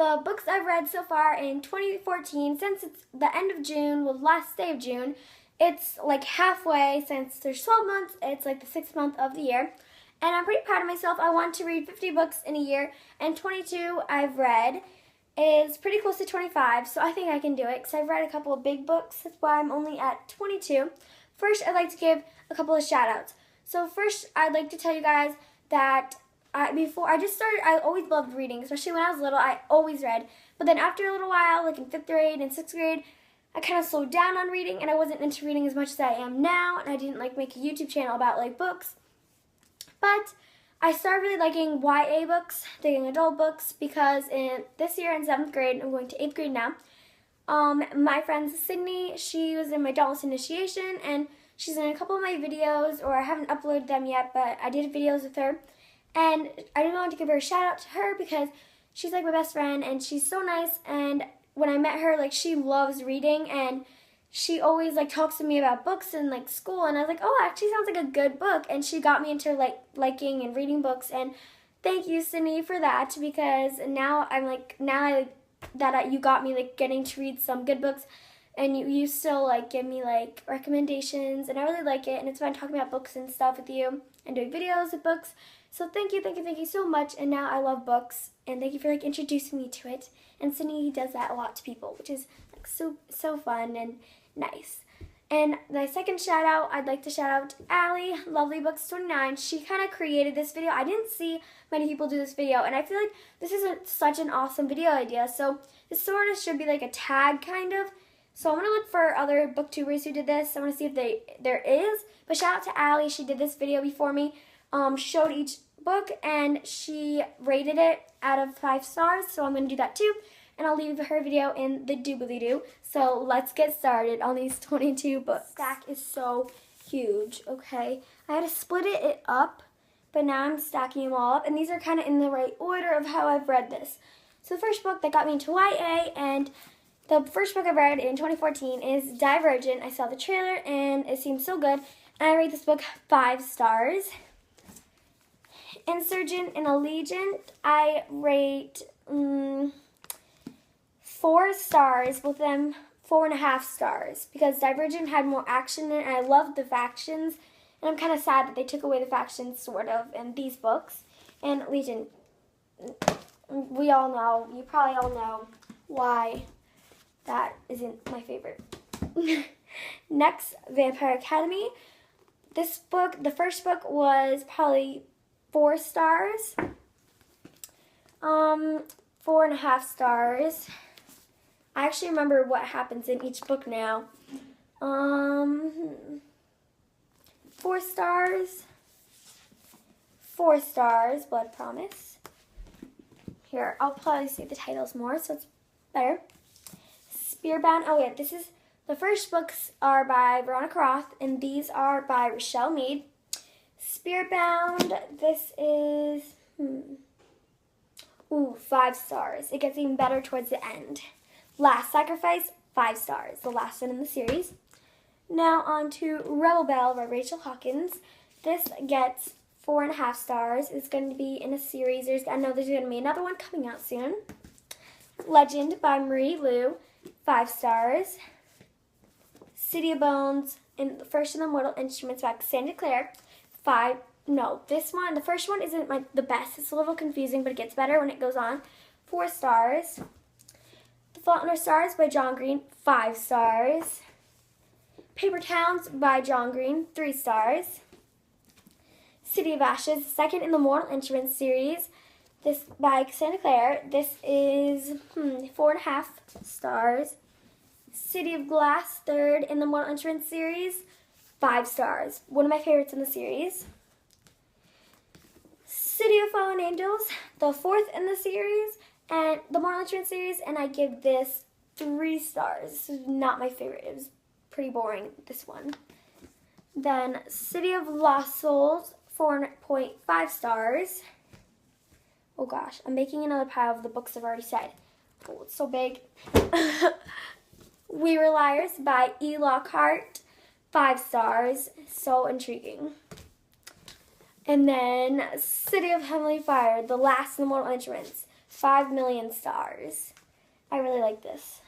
the books I've read so far in 2014, since it's the end of June, well, last day of June, it's like halfway. Since there's 12 months, it's like the 6th month of the year. And I'm pretty proud of myself. I want to read 50 books in a year, and 22 I've read is pretty close to 25, so I think I can do it because I've read a couple of big books. That's why I'm only at 22. First, I'd like to give a couple of shout-outs. So first, I'd like to tell you guys that before I just started, I always loved reading, especially when I was little. I always read. But then after a little while, like in 5th grade and 6th grade, I kind of slowed down on reading, and I wasn't into reading as much as I am now, and I didn't like make a YouTube channel about like books. But I started really liking YA books, young adult books, because this year in 7th grade, I'm going to 8th grade now, my friend Sydney, she was in my Dauntless Initiation, and she's in a couple of my videos, or I haven't uploaded them yet, but I did videos with her. And I just wanted to give her a shout out to her because she's like my best friend, and she's so nice. And when I met her, like, she loves reading, and she always like talks to me about books and like school, and I was like, oh, it actually sounds like a good book, and she got me into like liking and reading books. And thank you, Sydney, for that, because now I'm like, you got me like getting to read some good books, and you still like give me like recommendations, and I really like it, and it's fun talking about books and stuff with you and doing videos with books. So thank you so much, and now I love books, and thank you for like introducing me to it. And Sydney does that a lot to people, which is like so fun and nice. And my second shout out, I'd like to shout out Allie, Lovely Books 29. She kind of created this video. I didn't see many people do this video, and I feel like this is such an awesome video idea. So this sort of should be like a tag kind of. So I'm going to look for other booktubers who did this. I want to see if there is. But shout out to Allie. She did this video before me. Showed each book, and she rated it out of 5 stars. So I'm going to do that too. And I'll leave her video in the doobly-doo. So let's get started on these 22 books. The stack is so huge, okay? I had to split it up, but now I'm stacking them all up. And these are kind of in the right order of how I've read this. So the first book that got me into YA, and the first book I read in 2014 is Divergent. I saw the trailer, and it seemed so good. And I rate this book 5 stars. Insurgent and Allegiant, I rate 4 stars, with them 4.5 stars, because Divergent had more action in it, and I loved the factions, and I'm kind of sad that they took away the factions, sort of, in these books. And Legion, we all know, you probably all know why that isn't my favorite. Next, Vampire Academy. This book, the first book, was probably 4 stars, 4.5 stars. I actually remember what happens in each book now. 4 stars, 4 stars, Blood Promise. Here, I'll probably say the titles more, so it's better. Spearbound, oh yeah, the first books are by Veronica Roth, and these are by Rochelle Mead. Spearbound, this is, 5 stars. It gets even better towards the end. Last Sacrifice, 5 stars, the last one in the series. Now on to Rebel Belle by Rachel Hawkins. This gets 4.5 stars. It's going to be in a series. I know there's going to be another one coming out soon. Legend by Marie Lu, 5 stars. City of Bones, and the first of the Mortal Instruments by Cassandra Clare, 5. No, this one, the first one isn't the best. It's a little confusing, but it gets better when it goes on. 4 stars. The Fault in Our Stars by John Green, 5 stars. Paper Towns by John Green, 3 stars. City of Ashes, second in the Mortal Instruments series. This by Cassandra Clare. This is 4.5 stars. City of Glass, third in the Mortal Instruments series, 5 stars. One of my favorites in the series. City of Fallen Angels, the 4th in the series, and the Mortal Instruments series, and I give this 3 stars. This is not my favorite. It was pretty boring, this one. Then City of Lost Souls, 4.5 stars. Oh gosh, I'm making another pile of the books I've already said. Oh, it's so big. We Were Liars by E. Lockhart, 5 stars. So intriguing. And then City of Heavenly Fire, the last in the Mortal Instruments, 5 million stars. I really like this.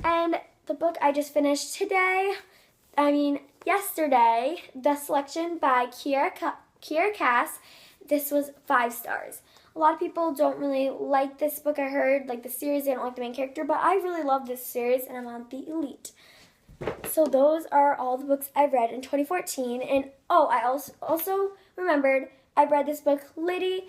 And the book I just finished yesterday, The Selection by Kiera Cass. This was 5 stars. A lot of people don't really like this book, I heard, like the series, they don't like the main character, but I really love this series and I'm on the elite. So those are all the books I've read in 2014. And I also remembered I read this book, Liddy,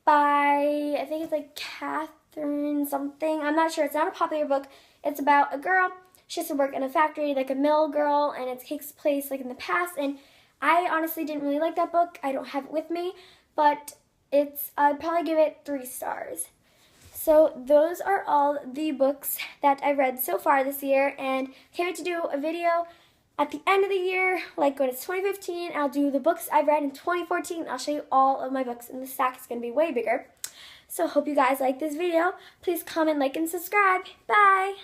by, I think it's like Catherine something. I'm not sure. It's not a popular book. It's about a girl. She has to work in a factory, like a mill girl, and it takes place like in the past. And I honestly didn't really like that book. I don't have it with me, but I'd probably give it 3 stars. So those are all the books that I read so far this year, and can't wait to do a video at the end of the year, like when it's 2015. I'll do the books I've read in 2014. I'll show you all of my books, and the stack is going to be way bigger. So hope you guys like this video. Please comment, like, and subscribe. Bye!